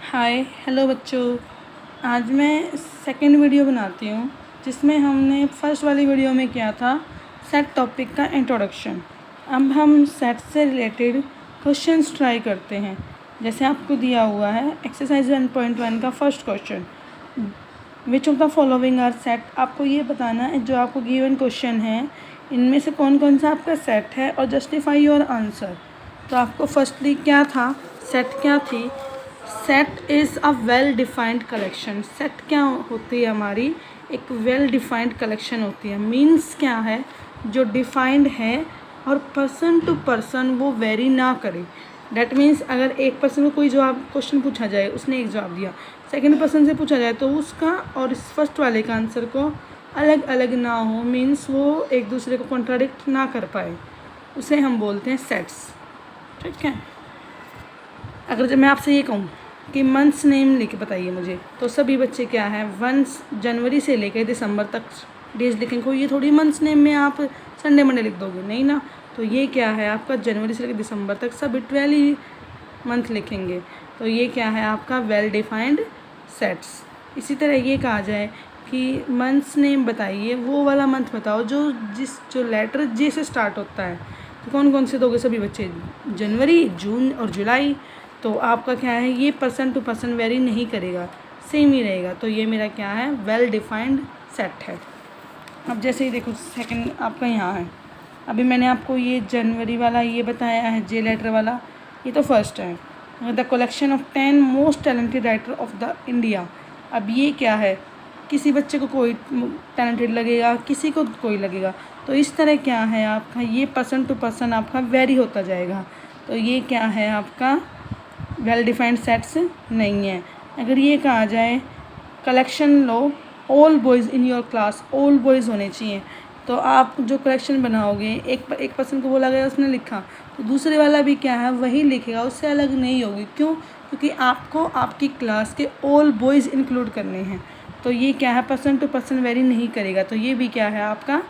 Hi hello बच्चों। आज मैं सेकंड वीडियो बनाती हूँ जिसमें हमने फर्स्ट वाली वीडियो में किया था सेट टॉपिक का इंट्रोडक्शन। अब हम सेट से रिलेटेड क्वेश्चंस ट्राई करते हैं। जैसे आपको दिया हुआ है एक्सरसाइज 1.1 का first question, which of the following are set. आपको ये बताना है जो आपको गिवन क्वेश्चन है इनमें से कौन कौन सा आपका सेट है और जस्टिफाई योर आंसर। तो आपको फर्स्टली क्या था, सेट क्या थी। Set is a well defined collection. Set क्या होती है, हमारी एक वेल डिफाइंड कलेक्शन होती है। मीन्स क्या है, जो डिफाइंड है और पर्सन टू पर्सन वो वेरी ना करे। डैट मीन्स अगर एक पर्सन को कोई जवाब क्वेश्चन पूछा जाए, उसने एक जवाब दिया, सेकंड पर्सन से पूछा जाए तो उसका और इस फर्स्ट वाले का आंसर को अलग अलग ना हो। मीन्स वो एक दूसरे को कॉन्ट्राडिक्ट ना कर पाए, उसे हम बोलते हैं सेट्स। ठीक है। अगर जब मैं आपसे ये कहूँ कि मंथ्स नेम लेके बताइए मुझे, तो सभी बच्चे क्या है 1 जनवरी से लेकर दिसंबर तक डेज लिखेंगे। ये थोड़ी मंथ्स नेम में आप संडे मंडे लिख दोगे, नहीं ना। तो ये क्या है आपका जनवरी से लेकर दिसंबर तक सभी 12 ही मंथ लिखेंगे। तो ये क्या है आपका वेल डिफाइंड सेट्स। इसी तरह ये कहा जाए कि मंथ्स नेम बताइए, वो वाला मंथ बताओ जो लेटर जे से स्टार्ट होता है। तो कौन कौन से दोगे सभी बच्चे, जनवरी, जून और जुलाई। तो आपका क्या है, ये पर्सन टू पर्सन वेरी नहीं करेगा, सेम ही रहेगा। तो ये मेरा क्या है, वेल डिफाइंड सेट है। अब जैसे ही देखो सेकंड आपका यहाँ है, अभी मैंने आपको ये जनवरी वाला ये बताया है, जे लेटर वाला, ये तो फर्स्ट है। The collection of 10 most talented writer of the India. अब ये क्या है, किसी बच्चे को कोई टैलेंटेड लगेगा, किसी को कोई लगेगा। तो इस तरह क्या है आपका, ये पर्सन टू पर्सन आपका वेरी होता जाएगा। तो ये क्या है आपका वेल डिफाइंड सेट्स नहीं है। अगर ये कहा जाए collection low all boys in your class, all boys होने चाहिए, तो आप जो कलेक्शन बनाओगे एक पर्सन को बोला गया उसने लिखा, तो दूसरे वाला भी क्या है वही लिखेगा, उससे अलग नहीं होगी। क्यों? क्योंकि आपको आपकी क्लास के ऑल बॉयज़ इंक्लूड करने हैं। तो ये क्या है, पर्सन टू पर्सन वेरी नहीं करेगा। तो ये भी क्या है आपका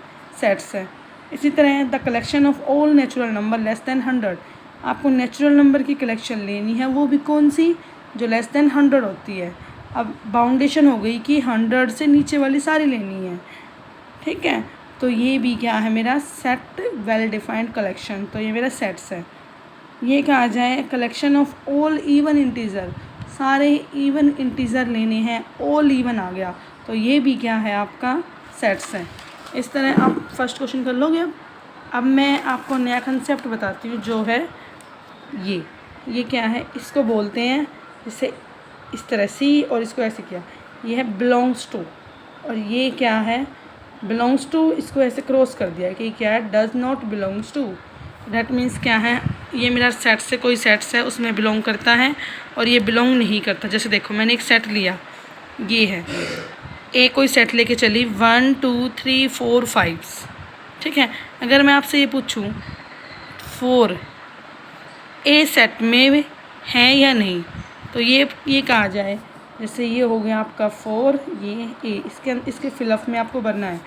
सेट्स है। इसी तरह the collection of all natural number less than 100। आपको नेचुरल नंबर की कलेक्शन लेनी है, वो भी कौन सी, जो लेस दैन 100 होती है। अब बाउंडेशन हो गई कि 100 से नीचे वाली सारी लेनी है। ठीक है। तो ये भी क्या है मेरा सेट, वेल डिफाइंड कलेक्शन। तो ये मेरा सेट्स है। ये कहा जाए collection of all even integer, सारे इवन इंटीजर लेने हैं, ऑल इवन आ गया, तो ये भी क्या है आपका सेट्स है। इस तरह आप फर्स्ट क्वेश्चन कर लोगे। अब मैं आपको नया कंसेप्ट बताती हूँ जो है ये क्या है, इसको बोलते हैं जैसे इस तरह सी और इसको ऐसे किया, ये है बिलोंग्स टू। और ये क्या है, बिलोंग्स टू, इसको ऐसे क्रॉस कर दिया कि क्या है, does not belongs to. That means क्या है, ये मेरा सेट से कोई सेट्स है उसमें बिलोंग करता है और ये बिलोंग नहीं करता। जैसे देखो मैंने एक सेट लिया, ये है ए, कोई सेट लेके चली 1 2 3 4 5। ठीक है। अगर मैं आपसे ये पूछूं 4 ए सेट में है या नहीं, तो ये कहा जाए जैसे ये हो गया आपका 4, ये ए, इसके फिलअप में आपको भरना है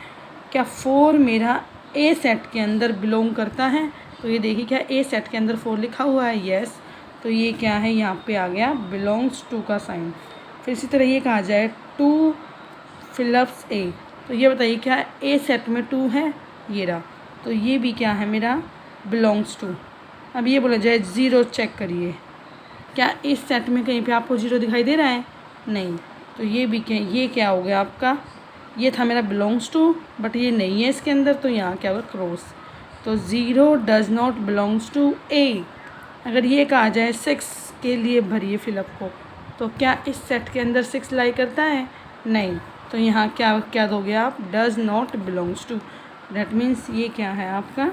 क्या 4 मेरा ए सेट के अंदर बिलोंग करता है। तो ये देखिए क्या ए सेट के अंदर 4 लिखा हुआ है, यस। तो ये क्या है, यहाँ पे आ गया बिलोंग्स टू का साइन। फिर इसी तरह ये कहा जाए 2 फिलअप्स ए, तो ये बताइए क्या ए सेट में 2 है, ये रहा। तो ये भी क्या है मेरा बिलोंग्स टू। अब ये बोला जाए 0 चेक करिए, क्या इस सेट में कहीं पे आपको 0 दिखाई दे रहा है, नहीं। तो ये भी क्या, ये क्या हो गया आपका, ये था मेरा बिलोंग्स टू बट ये नहीं है इसके अंदर, तो यहाँ क्या होगा क्रॉस। तो 0 डज नॉट बिलोंग्स टू ए। अगर ये कहा जाए 6 के लिए भरिए फिलअप को, तो क्या इस सेट के अंदर 6 लाई करता है, नहीं। तो यहाँ क्या दोगे आप, does not belongs to. That means ये क्या है आपका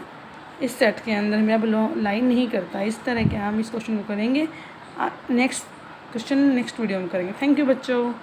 इस सेट के अंदर मेरा लाइन नहीं करता। इस तरह के हम इस क्वेश्चन को करेंगे। नेक्स्ट क्वेश्चन नेक्स्ट वीडियो में करेंगे। थैंक यू बच्चों।